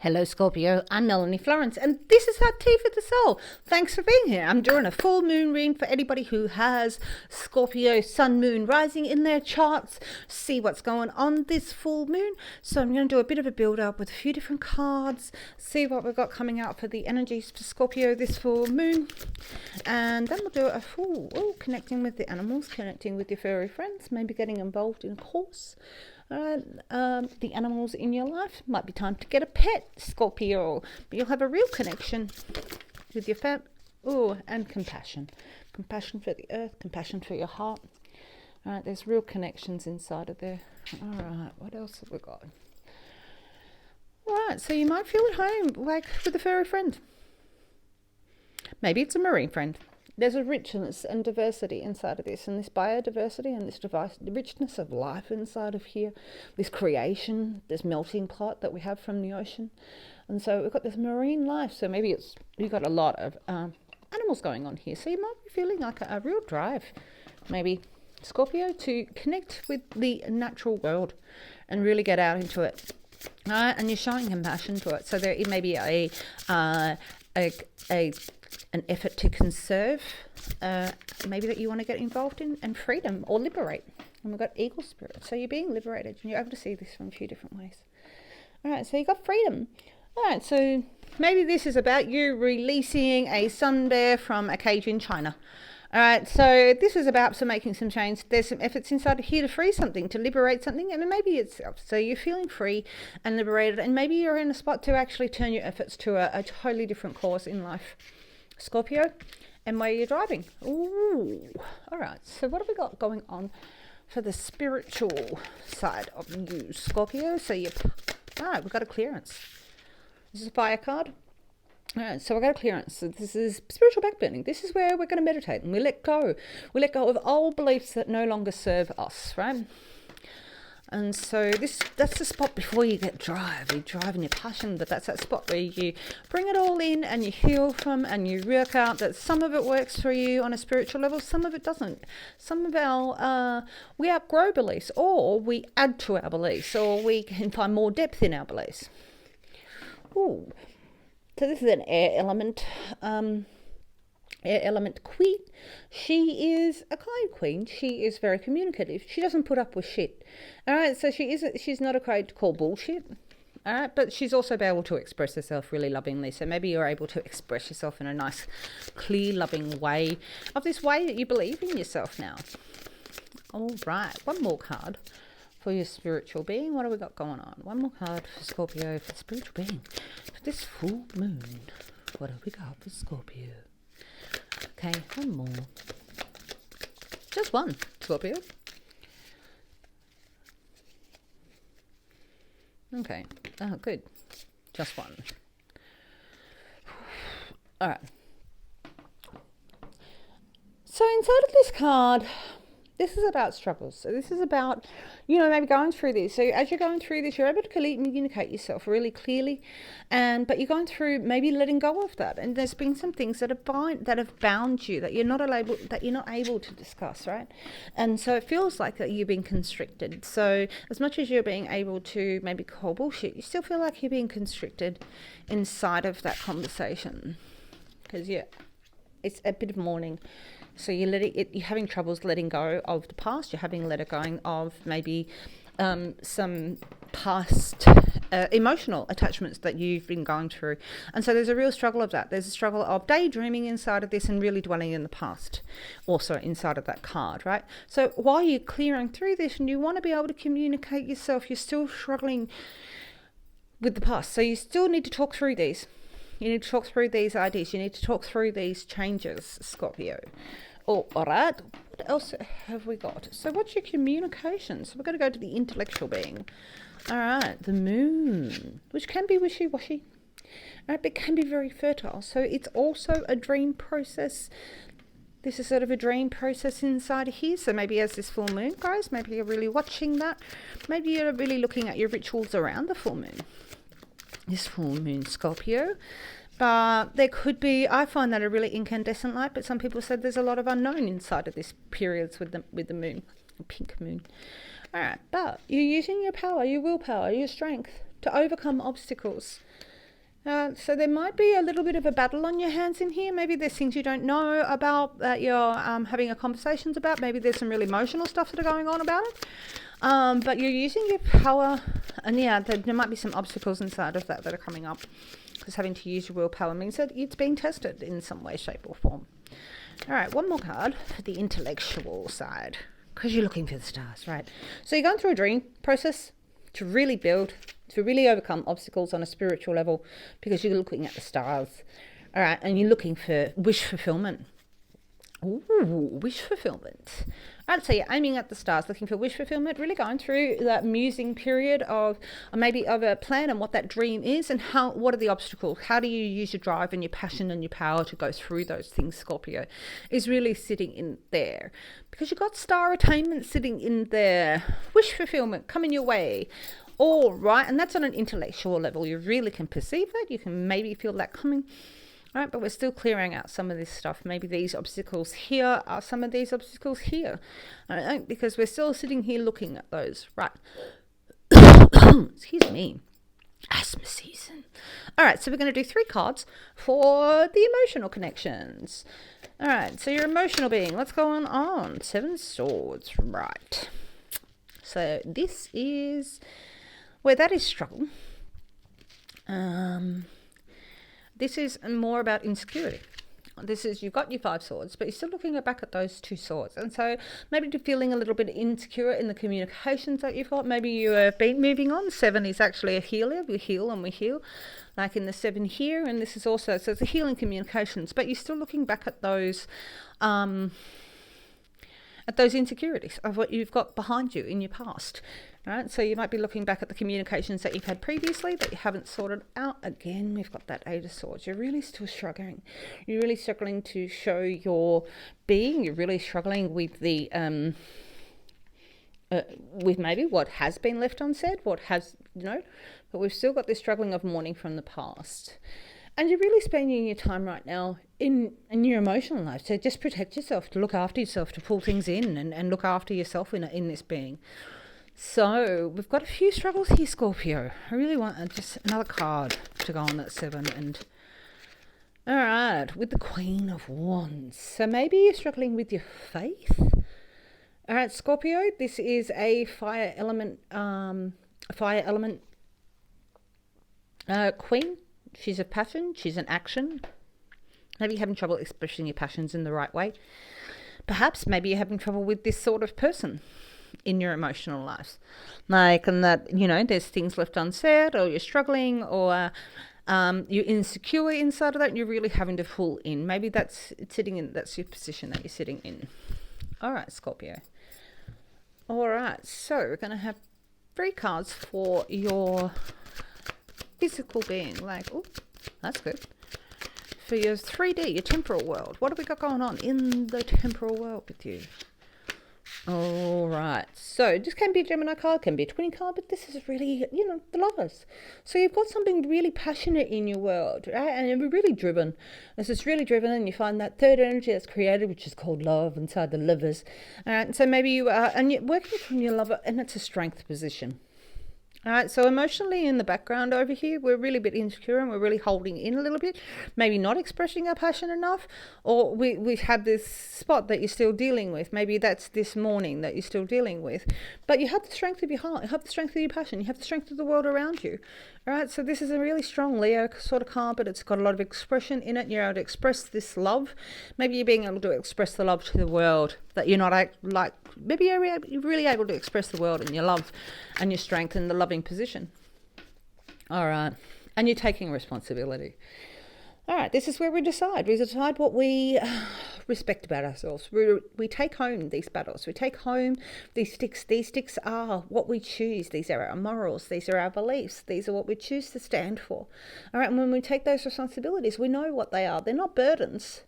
Hello Scorpio, I'm Melanie Florence and this is our Tea for the Soul. Thanks for being here. I'm doing a full moon reading for anybody who has Scorpio sun moon rising in their charts. See what's going on this full moon. So I'm going to do a bit of a build up with a few different cards. See what we've got coming out for the energies for Scorpio this full moon. And then we'll do a full connecting with the animals, connecting with your furry friends, maybe getting involved in a course. The animals in your life. Might be time to get a pet, Scorpio, but you'll have a real connection with your family. And compassion for the earth, compassion for your heart. All right, there's real connections inside of there. All right, what else have we got? All right, so you might feel at home like with a furry friend. Maybe it's a marine friend. There's a richness and diversity inside of this, and this biodiversity and this the richness of life inside of here, this creation, this melting pot that we have from the ocean. And so we've got this marine life, so maybe you've got a lot of animals going on here, so you might be feeling like a real drive, maybe Scorpio, to connect with the natural world and really get out into it. And you're showing compassion to it, so there may be an effort to conserve, maybe that you want to get involved in, and freedom or liberate. And we've got eagle spirit, so you're being liberated, and you're able to see this from a few different ways. All right, so you got freedom. All right, so maybe this is about you releasing a sun bear from a cage in China. All right, so this is about making some change. There's some efforts inside of here to free something, to liberate something, and maybe itself. So you're feeling free and liberated, and maybe you're in a spot to actually turn your efforts to a totally different course in life, Scorpio, and where you're driving. Ooh, all right, so what have we got going on for the spiritual side of you, Scorpio? So all right, we've got a clearance. This is a fire card. All right, so we've got a clearance. So this is spiritual backburning. This is where we're going to meditate and we let go. We let go of old beliefs that no longer serve us, right? And so that's the spot before you get drive. You drive and you're passionate, but that's that spot where you bring it all in and you heal from, and you work out that some of it works for you on a spiritual level, some of it doesn't. Some of our, we outgrow beliefs, or we add to our beliefs, or we can find more depth in our beliefs. Ooh. So this is an air element queen. She is a kind queen. She is very communicative. She doesn't put up with shit. All right, so she's not afraid to call bullshit. All right, but she's also able to express herself really lovingly. So maybe you're able to express yourself in a nice, clear, loving way, of this way that you believe in yourself now. All right, one more card for your spiritual being. What have we got going on? One more card for Scorpio, for spiritual being, for this full moon. What have we got for Scorpio? Okay, one more. Just one, Scorpio. Okay, oh good, just one. All right. So inside of this card, this is about struggles. So this is about, maybe going through this. So as you're going through this, you're able to communicate yourself really clearly, but you're going through maybe letting go of that. And there's been some things that have bound you, that you're not able to discuss, right? And so it feels like that you're being constricted. So as much as you're being able to maybe call bullshit, you still feel like you're being constricted inside of that conversation, because it's a bit of mourning. So you're having troubles letting go of the past. You're having let going of maybe some past emotional attachments that you've been going through. And so there's a real struggle of that. There's a struggle of daydreaming inside of this and really dwelling in the past, also inside of that card, right? So while you're clearing through this and you want to be able to communicate yourself, you're still struggling with the past. So you still need to talk through these. You need to talk through these ideas. You need to talk through these changes, Scorpio. All right. What else have we got? So what's your communication? So we're going to go to the intellectual being. All right. The moon, which can be wishy-washy. All right, but can be very fertile. So it's also a dream process. This is sort of a dream process inside of here. So maybe as this full moon goes, maybe you're really watching that. Maybe you're really looking at your rituals around the full moon. This full moon, Scorpio. But there could be, I find that a really incandescent light, but some people said there's a lot of unknown inside of this periods with the moon, a pink moon. All right, but you're using your power, your willpower, your strength to overcome obstacles. So there might be a little bit of a battle on your hands in here. Maybe there's things you don't know about that you're having a conversations about. Maybe there's some really emotional stuff that are going on about it. But you're using your power, and yeah, there might be some obstacles inside of that are coming up, because having to use your willpower means that it's being tested in some way, shape or form. All right, one more card for the intellectual side, because you're looking for the stars, right? So you're going through a dream process to really build, to really overcome obstacles on a spiritual level, because you're looking at the stars. All right, and you're looking for wish fulfillment. Ooh, wish fulfillment. I'd say you're aiming at the stars, looking for wish fulfillment, really going through that musing period of maybe of a plan and what that dream is, and what are the obstacles. How do you use your drive and your passion and your power to go through those things, Scorpio, is really sitting in there. Because you've got star attainment sitting in there, wish fulfillment coming your way. All right, and that's on an intellectual level. You really can perceive that. You can maybe feel that coming. Right, but we're still clearing out some of this stuff. Maybe these obstacles here are some of these obstacles here. Because we're still sitting here looking at those. Right. Excuse me. Asthma season. All right, so we're going to do 3 cards for the emotional connections. All right, so your emotional being. What's going on? 7 swords. Right. So this is where that is struggle. This is more about insecurity. This is, you've got your 5 swords, but you're still looking back at those 2 swords. And so maybe you're feeling a little bit insecure in the communications that you've got. Maybe you have been moving on. 7 is actually a healer. We heal and we heal. Like in the 7 here. And this is also, so it's a healing communications. But you're still looking back at those insecurities of what you've got behind you in your past. Right, so you might be looking back at the communications that you've had previously that you haven't sorted out. Again, we've got that 8 of Swords. You're really still struggling. You're really struggling to show your being. You're really struggling with the with maybe what has been left unsaid, what has, but we've still got this struggling of mourning from the past. And you're really spending your time right now in your emotional life. So just protect yourself, to look after yourself, to pull things in and look after yourself in this being. So we've got a few struggles here, Scorpio. I really want just another card to go on that 7. And all right, with the Queen of Wands. So maybe you're struggling with your faith. All right, Scorpio, this is a fire element queen. She's a passion. She's an action. Maybe you're having trouble expressing your passions in the right way. Perhaps maybe you're having trouble with this sort of person in your emotional lives, and that there's things left unsaid, or you're struggling, or you're insecure inside of that, and you're really having to pull in. Maybe that's your position that you're sitting in. All right, Scorpio. All right, so we're going to have 3 cards for your physical being. Oh, that's good. For your 3D, your temporal world. What have we got going on in the temporal world with you? All right, so this can be a Gemini card, can be a twin card, but this is really, the lovers. So you've got something really passionate in your world, right? And you're really driven. This is really driven, and you find that third energy that's created, which is called love, inside the lovers. All right, so maybe you are, and you're working from your lover, and it's a strength position. All right, so emotionally in the background over here, we're really a bit insecure and we're really holding in a little bit, maybe not expressing our passion enough, or we've had this spot that you're still dealing with. Maybe that's this morning that you're still dealing with. But you have the strength of your heart, you have the strength of your passion, you have the strength of the world around you. All right, so this is a really strong Leo sort of card, but it's got a lot of expression in it. You're able to express this love. Maybe you're being able to express the love to the world that you're not maybe you're really able to express the world and your love and your strength in the loving position. All right, and you're taking responsibility. All right, this is where we decide. We decide what we respect about ourselves. We take home these battles. We take home these sticks. These sticks are what we choose. These are our morals. These are our beliefs. These are what we choose to stand for. All right, and when we take those responsibilities, we know what they are. They're not burdens.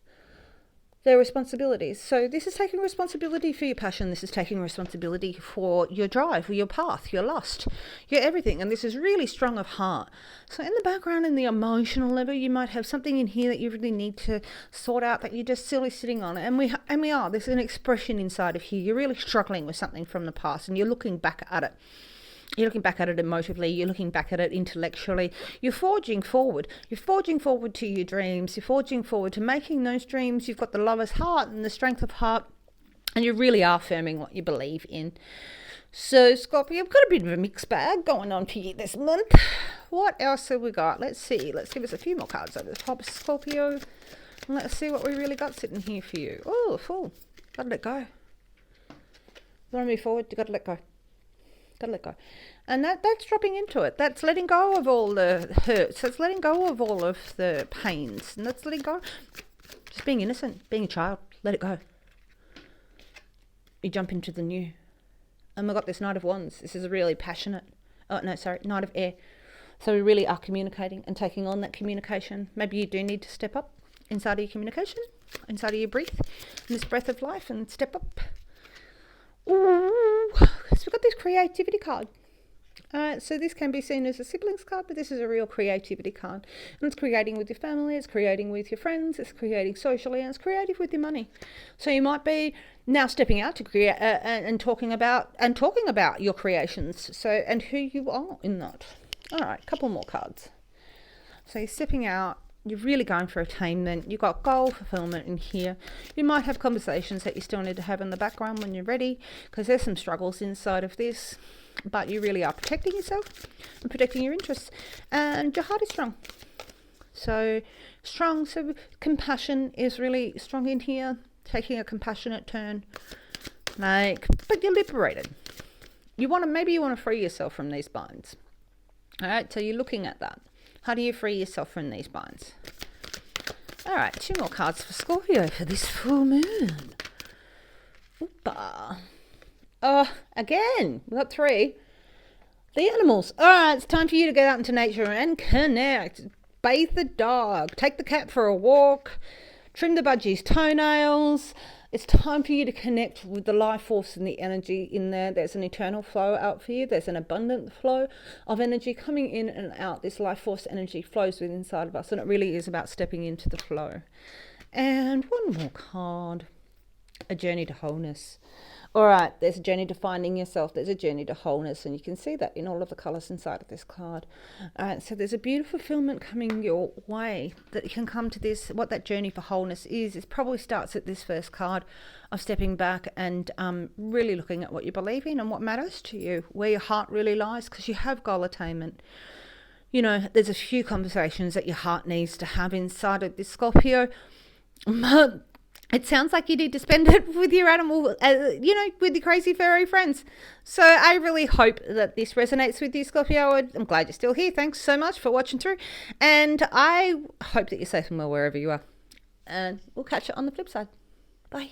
They're responsibilities. So this is taking responsibility for your passion. This is taking responsibility for your drive, for your path, your lust, your everything. And this is really strong of heart. So in the background, in the emotional level, you might have something in here that you really need to sort out that you're just silly sitting on. And we are. There's an expression inside of here. You're really struggling with something from the past and you're looking back at it. You're looking back at it emotively. You're looking back at it intellectually. You're forging forward. You're forging forward to your dreams. You're forging forward to making those dreams. You've got the lover's heart and the strength of heart. And you really are affirming what you believe in. So, Scorpio, you've got a bit of a mixed bag going on for you this month. What else have we got? Let's see. Let's give us a few more cards over the top, Scorpio. And let's see what we really got sitting here for you. Oh, Fool. Got to let go. You want to move forward? You got to let go. Got to let go. And that's dropping into it. That's letting go of all the hurts. That's letting go of all of the pains. And that's letting go. Just being innocent. Being a child. Let it go. You jump into the new. And we've got this Knight of Wands. This is a really passionate. Oh, no, sorry. Knight of Air. So we really are communicating and taking on that communication. Maybe you do need to step up inside of your communication. Inside of your breath. In this breath of life. And step up. Ooh. So we've got this creativity card. So this can be seen as a siblings card, but this is a real creativity card. And it's creating with your family, it's creating with your friends, it's creating socially, and it's creative with your money. So you might be now stepping out to create and talking about your creations. So and who you are in that. All right, couple more cards. So you're stepping out. You're really going for attainment. You've got goal fulfillment in here. You might have conversations that you still need to have in the background when you're ready, because there's some struggles inside of this. But you really are protecting yourself and protecting your interests. And your heart is strong. So strong. So compassion is really strong in here. Taking a compassionate turn. But you're liberated. Maybe you want to free yourself from these binds. All right. So you're looking at that. How do you free yourself from these binds? All right. 2 more cards for Scorpio for this full moon. Oopa. Again, we've got 3. The animals. All right, it's time for you to get out into nature and connect. Bathe the dog. Take the cat for a walk. Trim the budgie's toenails. It's time for you to connect with the life force and the energy in there. There's an eternal flow out for you. There's an abundant flow of energy coming in and out. This life force energy flows within inside of us, and it really is about stepping into the flow. And one more card. A journey to wholeness. All right, there's a journey to finding yourself. There's a journey to wholeness, and you can see that in all of the colours inside of this card. All right, so there's a beautiful fulfillment coming your way that you can come to this. What that journey for wholeness is, it probably starts at this first card of stepping back and really looking at what you believe in and what matters to you, where your heart really lies, because you have goal attainment. You know, there's a few conversations that your heart needs to have inside of this Scorpio. It sounds like you need to spend it with your animal, with your crazy furry friends. So I really hope that this resonates with you, Scorpio. I'm glad you're still here. Thanks so much for watching through. And I hope that you're safe and well wherever you are. And we'll catch you on the flip side. Bye.